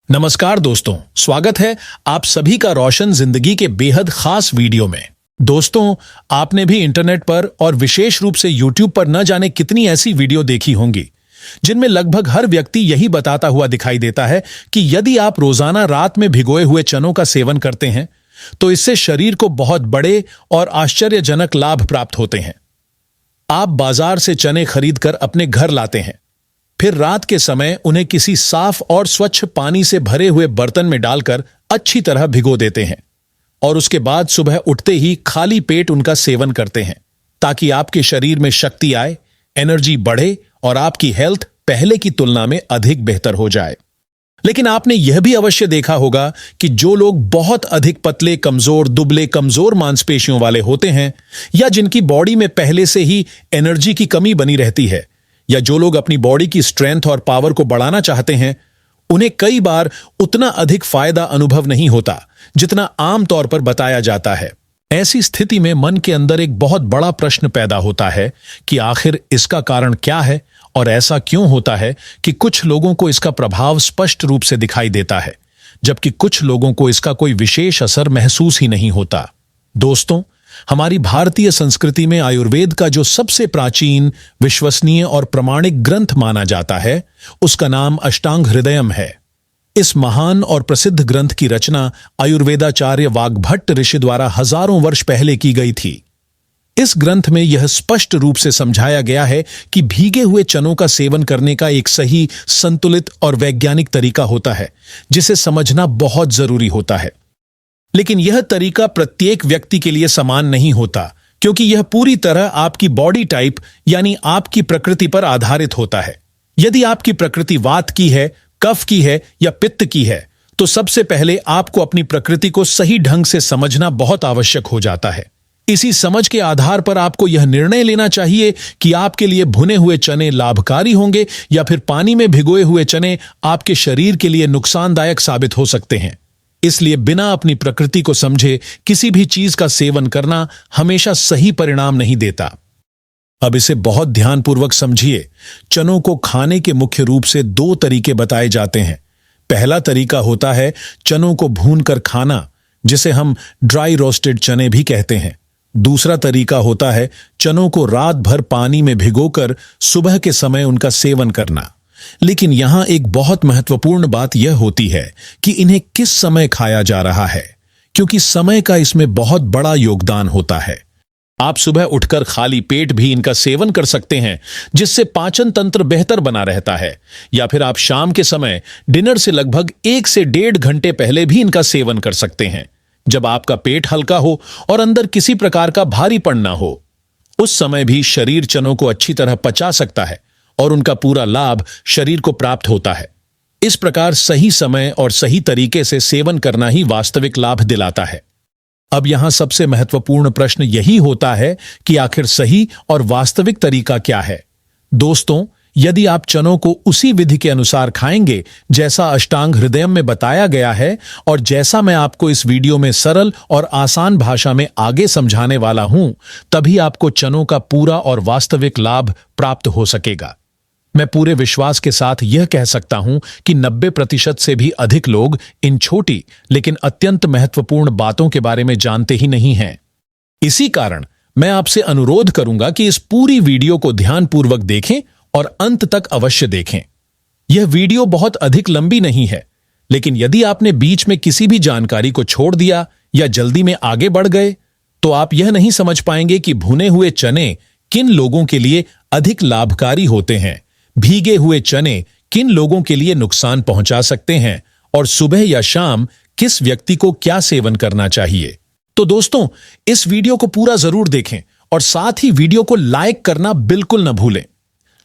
नमस्कार दोस्तों, स्वागत है आप सभी का रोशन जिंदगी के बेहद खास वीडियो में। दोस्तों, आपने भी इंटरनेट पर और विशेष रूप से यूट्यूब पर न जाने कितनी ऐसी वीडियो देखी होंगी जिनमें लगभग हर व्यक्ति यही बताता हुआ दिखाई देता है कि यदि आप रोजाना रात में भिगोए हुए चनों का सेवन करते हैं तो इससे शरीर को बहुत बड़े और आश्चर्यजनक लाभ प्राप्त होते हैं। आप बाजार से चने खरीदकर अपने घर लाते हैं, फिर रात के समय उन्हें किसी साफ और स्वच्छ पानी से भरे हुए बर्तन में डालकर अच्छी तरह भिगो देते हैं और उसके बाद सुबह उठते ही खाली पेट उनका सेवन करते हैं ताकि आपके शरीर में शक्ति आए, एनर्जी बढ़े और आपकी हेल्थ पहले की तुलना में अधिक बेहतर हो जाए। लेकिन आपने यह भी अवश्य देखा होगा कि जो लोग बहुत अधिक पतले, कमजोर, दुबले, कमजोर मांसपेशियों वाले होते हैं या जिनकी बॉडी में पहले से ही एनर्जी की कमी बनी रहती है या जो लोग अपनी बॉडी की स्ट्रेंथ और पावर को बढ़ाना चाहते हैं, उन्हें कई बार उतना अधिक फायदा अनुभव नहीं होता जितना आम तौर पर बताया जाता है। ऐसी स्थिति में मन के अंदर एक बहुत बड़ा प्रश्न पैदा होता है कि आखिर इसका कारण क्या है और ऐसा क्यों होता है कि कुछ लोगों को इसका प्रभाव स्पष्ट रूप से दिखाई देता है जबकि कुछ लोगों को इसका कोई विशेष असर महसूस ही नहीं होता। दोस्तों, हमारी भारतीय संस्कृति में आयुर्वेद का जो सबसे प्राचीन, विश्वसनीय और प्रमाणिक ग्रंथ माना जाता है उसका नाम अष्टांग हृदयम है। इस महान और प्रसिद्ध ग्रंथ की रचना आयुर्वेदाचार्य वाग्भट्ट ऋषि द्वारा हजारों वर्ष पहले की गई थी। इस ग्रंथ में यह स्पष्ट रूप से समझाया गया है कि भीगे हुए चनों का सेवन करने का एक सही, संतुलित और वैज्ञानिक तरीका होता है जिसे समझना बहुत जरूरी होता है। लेकिन यह तरीका प्रत्येक व्यक्ति के लिए समान नहीं होता क्योंकि यह पूरी तरह आपकी बॉडी टाइप यानी आपकी प्रकृति पर आधारित होता है। यदि आपकी प्रकृति वात की है, कफ की है या पित्त की है तो सबसे पहले आपको अपनी प्रकृति को सही ढंग से समझना बहुत आवश्यक हो जाता है। इसी समझ के आधार पर आपको यह निर्णय लेना चाहिए कि आपके लिए भुने हुए चने लाभकारी होंगे या फिर पानी में भिगोए हुए चने आपके शरीर के लिए नुकसानदायक साबित हो सकते हैं। इसलिए बिना अपनी प्रकृति को समझे किसी भी चीज का सेवन करना हमेशा सही परिणाम नहीं देता। अब इसे बहुत ध्यानपूर्वक समझिए। चनों को खाने के मुख्य रूप से दो तरीके बताए जाते हैं। पहला तरीका होता है चनों को भूनकर खाना, जिसे हम ड्राई रोस्टेड चने भी कहते हैं। दूसरा तरीका होता है चनों को रात भर पानी में भिगोकर सुबह के समय उनका सेवन करना। लेकिन यहां एक बहुत महत्वपूर्ण बात यह होती है कि इन्हें किस समय खाया जा रहा है, क्योंकि समय का इसमें बहुत बड़ा योगदान होता है। आप सुबह उठकर खाली पेट भी इनका सेवन कर सकते हैं जिससे पाचन तंत्र बेहतर बना रहता है, या फिर आप शाम के समय डिनर से लगभग 1 से 1.5 घंटे पहले भी इनका सेवन कर सकते हैं जब आपका पेट हल्का हो और अंदर किसी प्रकार का भारीपन ना हो। उस समय भी शरीर चनों को अच्छी तरह पचा सकता है और उनका पूरा लाभ शरीर को प्राप्त होता है। इस प्रकार सही समय और सही तरीके से सेवन करना ही वास्तविक लाभ दिलाता है। अब यहां सबसे महत्वपूर्ण प्रश्न यही होता है कि आखिर सही और वास्तविक तरीका क्या है। दोस्तों, यदि आप चनों को उसी विधि के अनुसार खाएंगे जैसा अष्टांग हृदयम में बताया गया है और जैसा मैं आपको इस वीडियो में सरल और आसान भाषा में आगे समझाने वाला हूं, तभी आपको चनों का पूरा और वास्तविक लाभ प्राप्त हो सकेगा। मैं पूरे विश्वास के साथ यह कह सकता हूं कि 90% से भी अधिक लोग इन छोटी लेकिन अत्यंत महत्वपूर्ण बातों के बारे में जानते ही नहीं हैं। इसी कारण मैं आपसे अनुरोध करूंगा कि इस पूरी वीडियो को ध्यानपूर्वक देखें और अंत तक अवश्य देखें। यह वीडियो बहुत अधिक लंबी नहीं है, लेकिन यदि आपने बीच में किसी भी जानकारी को छोड़ दिया या जल्दी में आगे बढ़ गए तो आप यह नहीं समझ पाएंगे कि भुने हुए चने किन लोगों के लिए अधिक लाभकारी होते हैं, भीगे हुए चने किन लोगों के लिए नुकसान पहुंचा सकते हैं और सुबह या शाम किस व्यक्ति को क्या सेवन करना चाहिए। तो दोस्तों, इस वीडियो को पूरा जरूर देखें और साथ ही वीडियो को लाइक करना बिल्कुल न भूलें।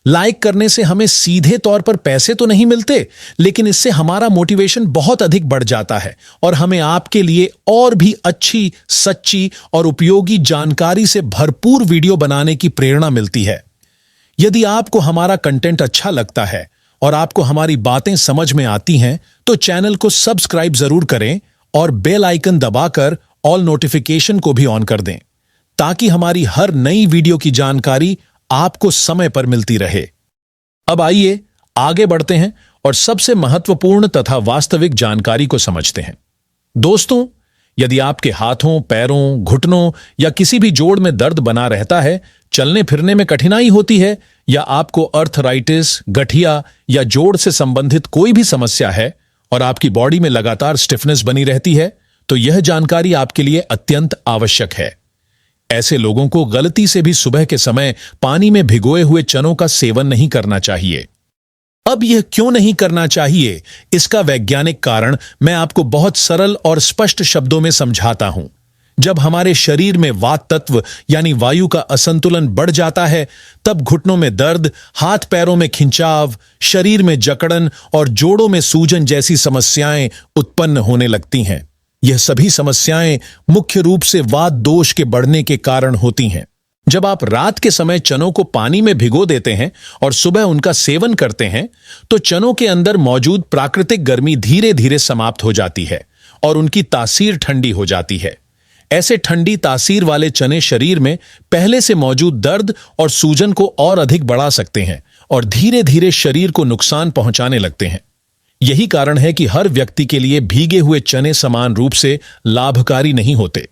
लाइक करने से हमें सीधे तौर पर पैसे तो नहीं मिलते, लेकिन इससे हमारा मोटिवेशन बहुत अधिक बढ़ जाता है और हमें आपके लिए और भी अच्छी, सच्ची और उपयोगी जानकारी से भरपूर वीडियो बनाने की प्रेरणा मिलती है। यदि आपको हमारा कंटेंट अच्छा लगता है और आपको हमारी बातें समझ में आती हैं तो चैनल को सब्सक्राइब जरूर करें और बेल आइकन दबाकर ऑल नोटिफिकेशन को भी ऑन कर दें ताकि हमारी हर नई वीडियो की जानकारी आपको समय पर मिलती रहे। अब आइए आगे बढ़ते हैं और सबसे महत्वपूर्ण तथा वास्तविक जानकारी को समझते हैं। दोस्तों, यदि आपके हाथों, पैरों, घुटनों या किसी भी जोड़ में दर्द बना रहता है, चलने फिरने में कठिनाई होती है, या आपको अर्थराइटिस, गठिया या जोड़ से संबंधित कोई भी समस्या है और आपकी बॉडी में लगातार स्टिफनेस बनी रहती है, तो यह जानकारी आपके लिए अत्यंत आवश्यक है। ऐसे लोगों को गलती से भी सुबह के समय पानी में भिगोए हुए चनों का सेवन नहीं करना चाहिए। अब यह क्यों नहीं करना चाहिए, इसका वैज्ञानिक कारण मैं आपको बहुत सरल और स्पष्ट शब्दों में समझाता हूं। जब हमारे शरीर में वात तत्व यानी वायु का असंतुलन बढ़ जाता है, तब घुटनों में दर्द, हाथ पैरों में खिंचाव, शरीर में जकड़न और जोड़ों में सूजन जैसी समस्याएं उत्पन्न होने लगती हैं। यह सभी समस्याएं मुख्य रूप से वात दोष के बढ़ने के कारण होती हैं। जब आप रात के समय चनों को पानी में भिगो देते हैं और सुबह उनका सेवन करते हैं, तो चनों के अंदर मौजूद प्राकृतिक गर्मी धीरे धीरे समाप्त हो जाती है और उनकी तासीर ठंडी हो जाती है। ऐसे ठंडी तासीर वाले चने शरीर में पहले से मौजूद दर्द और सूजन को और अधिक बढ़ा सकते हैं और धीरे धीरे शरीर को नुकसान पहुंचाने लगते हैं। यही कारण है कि हर व्यक्ति के लिए भीगे हुए चने समान रूप से लाभकारी नहीं होते।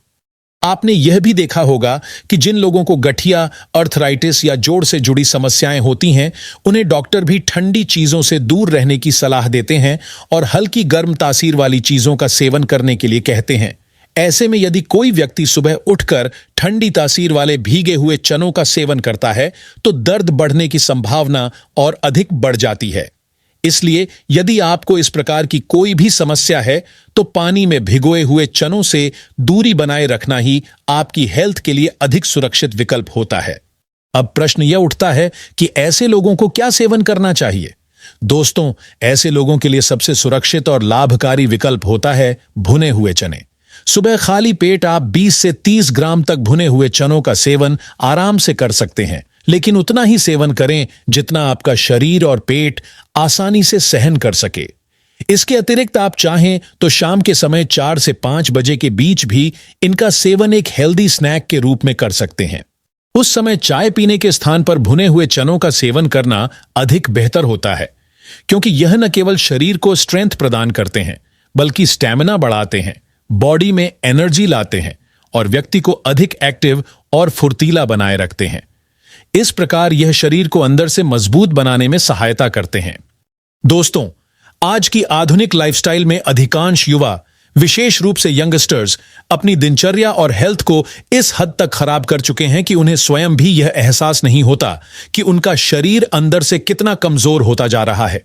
आपने यह भी देखा होगा कि जिन लोगों को गठिया, अर्थराइटिस या जोड़ से जुड़ी समस्याएं होती हैं, उन्हें डॉक्टर भी ठंडी चीजों से दूर रहने की सलाह देते हैं और हल्की गर्म तासीर वाली चीजों का सेवन करने के लिए कहते हैं। ऐसे में यदि कोई व्यक्ति सुबह उठकर ठंडी तासीर वाले भीगे हुए चनों का सेवन करता है, तो दर्द बढ़ने की संभावना और अधिक बढ़ जाती है। इसलिए यदि आपको इस प्रकार की कोई भी समस्या है, तो पानी में भिगोए हुए चनों से दूरी बनाए रखना ही आपकी हेल्थ के लिए अधिक सुरक्षित विकल्प होता है। अब प्रश्न यह उठता है कि ऐसे लोगों को क्या सेवन करना चाहिए? दोस्तों, ऐसे लोगों के लिए सबसे सुरक्षित और लाभकारी विकल्प होता है भुने हुए चने। सुबह खाली पेट आप 20 से 30 ग्राम तक भुने हुए चनों का सेवन आराम से कर सकते हैं, लेकिन उतना ही सेवन करें जितना आपका शरीर और पेट आसानी से सहन कर सके। इसके अतिरिक्त आप चाहें तो शाम के समय 4 से 5 बजे के बीच भी इनका सेवन एक हेल्दी स्नैक के रूप में कर सकते हैं। उस समय चाय पीने के स्थान पर भुने हुए चनों का सेवन करना अधिक बेहतर होता है, क्योंकि यह न केवल शरीर को स्ट्रेंथ प्रदान करते हैं, बल्कि स्टैमिना बढ़ाते हैं, बॉडी में एनर्जी लाते हैं और व्यक्ति को अधिक एक्टिव और फुर्तीला बनाए रखते हैं। इस प्रकार यह शरीर को अंदर से मजबूत बनाने में सहायता करते हैं। दोस्तों, आज की आधुनिक लाइफस्टाइल में अधिकांश युवा, विशेष रूप से यंगस्टर्स, अपनी दिनचर्या और हेल्थ को इस हद तक खराब कर चुके हैं कि उन्हें स्वयं भी यह एहसास नहीं होता कि उनका शरीर अंदर से कितना कमजोर होता जा रहा है।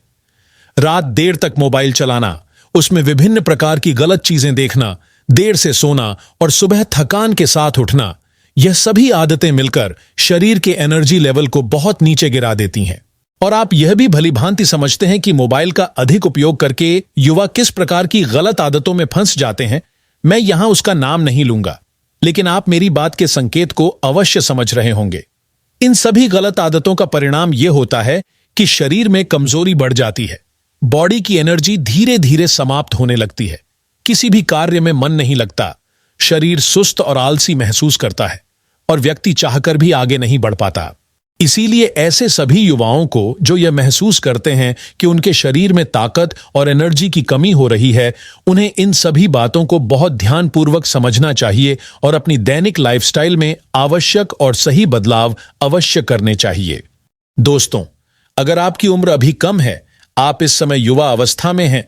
रात देर तक मोबाइल चलाना, उसमें विभिन्न प्रकार की गलत चीजें देखना, देर से सोना और सुबह थकान के साथ उठना, यह सभी आदतें मिलकर शरीर के एनर्जी लेवल को बहुत नीचे गिरा देती हैं। और आप यह भी भलीभांति समझते हैं कि मोबाइल का अधिक उपयोग करके युवा किस प्रकार की गलत आदतों में फंस जाते हैं। मैं यहां उसका नाम नहीं लूंगा, लेकिन आप मेरी बात के संकेत को अवश्य समझ रहे होंगे। इन सभी गलत आदतों का परिणाम यह होता है कि शरीर में कमजोरी बढ़ जाती है, बॉडी की एनर्जी धीरे धीरे समाप्त होने लगती है, किसी भी कार्य में मन नहीं लगता, शरीर सुस्त और आलसी महसूस करता है और व्यक्ति चाहकर भी आगे नहीं बढ़ पाता। इसीलिए ऐसे सभी युवाओं को जो यह महसूस करते हैं कि उनके शरीर में ताकत और एनर्जी की कमी हो रही है, उन्हें इन सभी बातों को बहुत ध्यानपूर्वक समझना चाहिए और अपनी दैनिक लाइफस्टाइल में आवश्यक और सही बदलाव अवश्य करने चाहिए। दोस्तों, अगर आपकी उम्र अभी कम है, आप इस समय युवा अवस्था में हैं,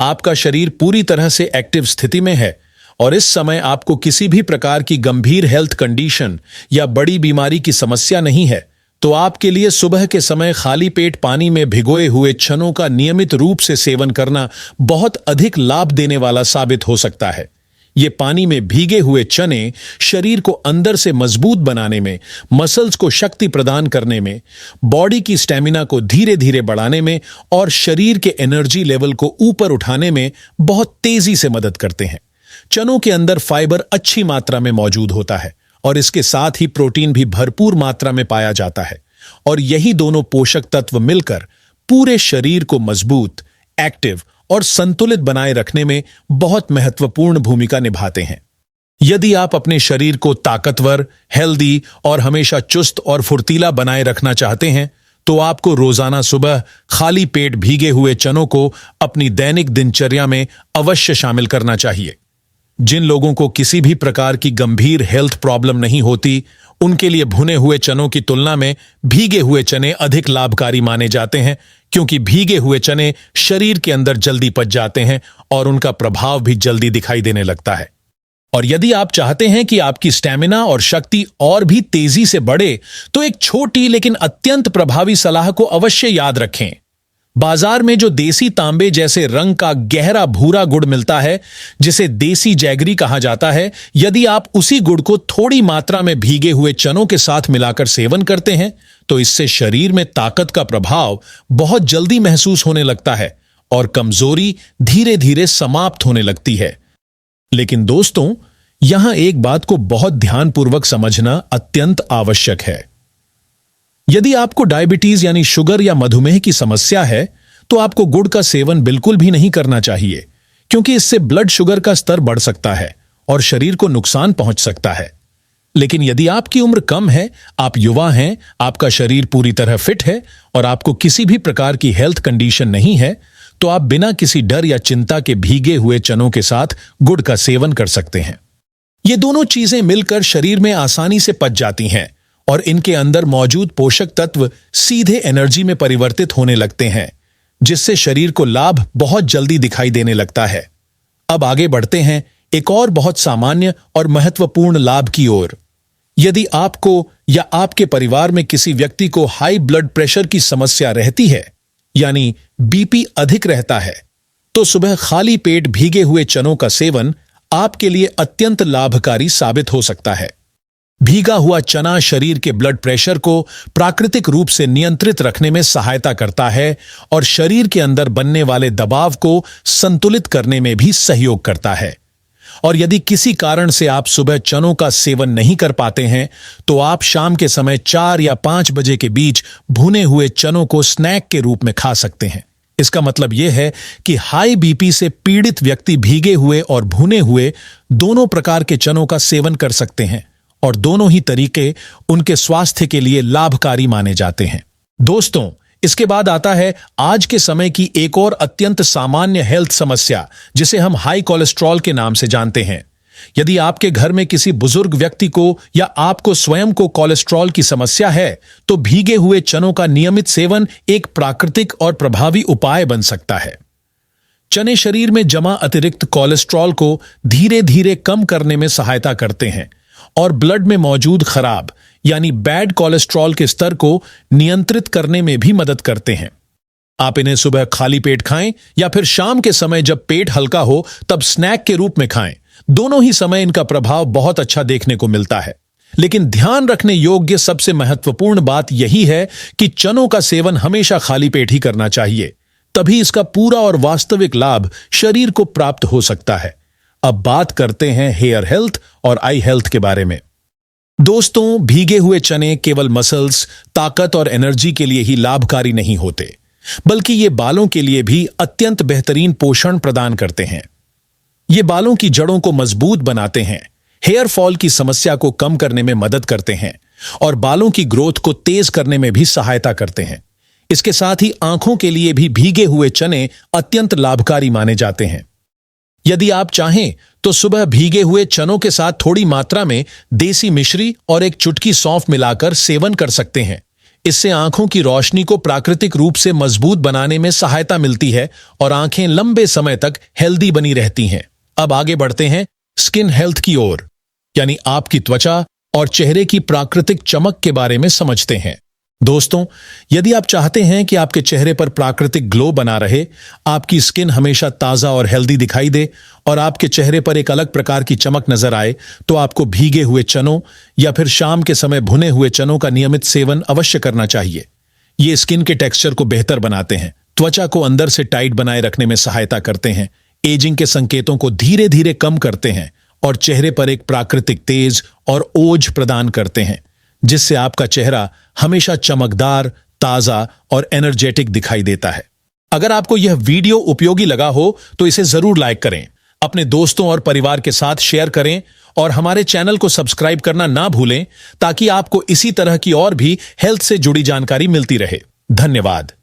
आपका शरीर पूरी तरह से एक्टिव स्थिति में है और इस समय आपको किसी भी प्रकार की गंभीर हेल्थ कंडीशन या बड़ी बीमारी की समस्या नहीं है, तो आपके लिए सुबह के समय खाली पेट पानी में भिगोए हुए चनों का नियमित रूप से सेवन करना बहुत अधिक लाभ देने वाला साबित हो सकता है। ये पानी में भीगे हुए चने शरीर को अंदर से मजबूत बनाने में, मसल्स को शक्ति प्रदान करने में, बॉडी की स्टैमिना को धीरे धीरे बढ़ाने में और शरीर के एनर्जी लेवल को ऊपर उठाने में बहुत तेजी से मदद करते हैं। चनों के अंदर फाइबर अच्छी मात्रा में मौजूद होता है और इसके साथ ही प्रोटीन भी भरपूर मात्रा में पाया जाता है और यही दोनों पोषक तत्व मिलकर पूरे शरीर को मजबूत, एक्टिव और संतुलित बनाए रखने में बहुत महत्वपूर्ण भूमिका निभाते हैं। यदि आप अपने शरीर को ताकतवर, हेल्दी और हमेशा चुस्त और फुर्तीला बनाए रखना चाहते हैं, तो आपको रोजाना सुबह खाली पेट भीगे हुए चनों को अपनी दैनिक दिनचर्या में अवश्य शामिल करना चाहिए। जिन लोगों को किसी भी प्रकार की गंभीर हेल्थ प्रॉब्लम नहीं होती, उनके लिए भुने हुए चनों की तुलना में भीगे हुए चने अधिक लाभकारी माने जाते हैं, क्योंकि भीगे हुए चने शरीर के अंदर जल्दी पच जाते हैं और उनका प्रभाव भी जल्दी दिखाई देने लगता है। और यदि आप चाहते हैं कि आपकी स्टैमिना और शक्ति और भी तेजी से बढ़े, तो एक छोटी लेकिन अत्यंत प्रभावी सलाह को अवश्य याद रखें। बाजार में जो देसी तांबे जैसे रंग का गहरा भूरा गुड़ मिलता है, जिसे देसी जैगरी कहा जाता है, यदि आप उसी गुड़ को थोड़ी मात्रा में भीगे हुए चनों के साथ मिलाकर सेवन करते हैं, तो इससे शरीर में ताकत का प्रभाव बहुत जल्दी महसूस होने लगता है और कमजोरी धीरे धीरे समाप्त होने लगती है। लेकिन दोस्तों, यहां एक बात को बहुत ध्यानपूर्वक समझना अत्यंत आवश्यक है। यदि आपको डायबिटीज यानी शुगर या मधुमेह की समस्या है, तो आपको गुड़ का सेवन बिल्कुल भी नहीं करना चाहिए, क्योंकि इससे ब्लड शुगर का स्तर बढ़ सकता है और शरीर को नुकसान पहुंच सकता है। लेकिन यदि आपकी उम्र कम है, आप युवा हैं, आपका शरीर पूरी तरह फिट है और आपको किसी भी प्रकार की हेल्थ कंडीशन नहीं है, तो आप बिना किसी डर या चिंता के भीगे हुए चनों के साथ गुड़ का सेवन कर सकते हैं। ये दोनों चीजें मिलकर शरीर में आसानी से पच जाती हैं और इनके अंदर मौजूद पोषक तत्व सीधे एनर्जी में परिवर्तित होने लगते हैं, जिससे शरीर को लाभ बहुत जल्दी दिखाई देने लगता है। अब आगे बढ़ते हैं एक और बहुत सामान्य और महत्वपूर्ण लाभ की ओर। यदि आपको या आपके परिवार में किसी व्यक्ति को हाई ब्लड प्रेशर की समस्या रहती है, यानी बीपी अधिक रहता है, तो सुबह खाली पेट भीगे हुए चनों का सेवन आपके लिए अत्यंत लाभकारी साबित हो सकता है। भीगा हुआ चना शरीर के ब्लड प्रेशर को प्राकृतिक रूप से नियंत्रित रखने में सहायता करता है और शरीर के अंदर बनने वाले दबाव को संतुलित करने में भी सहयोग करता है। और यदि किसी कारण से आप सुबह चनों का सेवन नहीं कर पाते हैं, तो आप शाम के समय 4 या 5 बजे के बीच भुने हुए चनों को स्नैक के रूप में खा सकते हैं। इसका मतलब यह है कि हाई बीपी से पीड़ित व्यक्ति भीगे हुए और भुने हुए दोनों प्रकार के चनों का सेवन कर सकते हैं और दोनों ही तरीके उनके स्वास्थ्य के लिए लाभकारी माने जाते हैं। दोस्तों, इसके बाद आता है आज के समय की एक और अत्यंत सामान्य हेल्थ समस्या, जिसे हम हाई कोलेस्ट्रॉल के नाम से जानते हैं। यदि आपके घर में किसी बुजुर्ग व्यक्ति को या आपको स्वयं को कोलेस्ट्रॉल की समस्या है, तो भीगे हुए चनों का नियमित सेवन एक प्राकृतिक और प्रभावी उपाय बन सकता है। चने शरीर में जमा अतिरिक्त कोलेस्ट्रॉल को धीरे धीरे कम करने में सहायता करते हैं और ब्लड में मौजूद खराब यानी बैड कोलेस्ट्रॉल के स्तर को नियंत्रित करने में भी मदद करते हैं। आप इन्हें सुबह खाली पेट खाएं या फिर शाम के समय जब पेट हल्का हो तब स्नैक के रूप में खाएं। दोनों ही समय इनका प्रभाव बहुत अच्छा देखने को मिलता है। लेकिन ध्यान रखने योग्य सबसे महत्वपूर्ण बात यही है कि चनों का सेवन हमेशा खाली पेट ही करना चाहिए, तभी इसका पूरा और वास्तविक लाभ शरीर को प्राप्त हो सकता है। अब बात करते हैं हेयर हेल्थ और आई हेल्थ के बारे में। दोस्तों, भीगे हुए चने केवल मसल्स, ताकत और एनर्जी के लिए ही लाभकारी नहीं होते, बल्कि ये बालों के लिए भी अत्यंत बेहतरीन पोषण प्रदान करते हैं। ये बालों की जड़ों को मजबूत बनाते हैं, हेयर फॉल की समस्या को कम करने में मदद करते हैं और बालों की ग्रोथ को तेज करने में भी सहायता करते हैं। इसके साथ ही आंखों के लिए भी भीगे हुए चने अत्यंत लाभकारी माने जाते हैं। यदि आप चाहें तो सुबह भीगे हुए चनों के साथ थोड़ी मात्रा में देसी मिश्री और एक चुटकी सौंफ मिलाकर सेवन कर सकते हैं। इससे आंखों की रोशनी को प्राकृतिक रूप से मजबूत बनाने में सहायता मिलती है और आंखें लंबे समय तक हेल्दी बनी रहती हैं। अब आगे बढ़ते हैं स्किन हेल्थ की ओर, यानी आपकी त्वचा और चेहरे की प्राकृतिक चमक के बारे में समझते हैं। दोस्तों, यदि आप चाहते हैं कि आपके चेहरे पर प्राकृतिक ग्लो बना रहे, आपकी स्किन हमेशा ताजा और हेल्दी दिखाई दे और आपके चेहरे पर एक अलग प्रकार की चमक नजर आए, तो आपको भीगे हुए चनों या फिर शाम के समय भुने हुए चनों का नियमित सेवन अवश्य करना चाहिए। ये स्किन के टेक्सचर को बेहतर बनाते हैं, त्वचा को अंदर से टाइट बनाए रखने में सहायता करते हैं, एजिंग के संकेतों को धीरे धीरे कम करते हैं और चेहरे पर एक प्राकृतिक तेज और ओज प्रदान करते हैं, जिससे आपका चेहरा हमेशा चमकदार, ताजा और एनर्जेटिक दिखाई देता है। अगर आपको यह वीडियो उपयोगी लगा हो तो इसे जरूर लाइक करें, अपने दोस्तों और परिवार के साथ शेयर करें और हमारे चैनल को सब्सक्राइब करना ना भूलें, ताकि आपको इसी तरह की और भी हेल्थ से जुड़ी जानकारी मिलती रहे। धन्यवाद।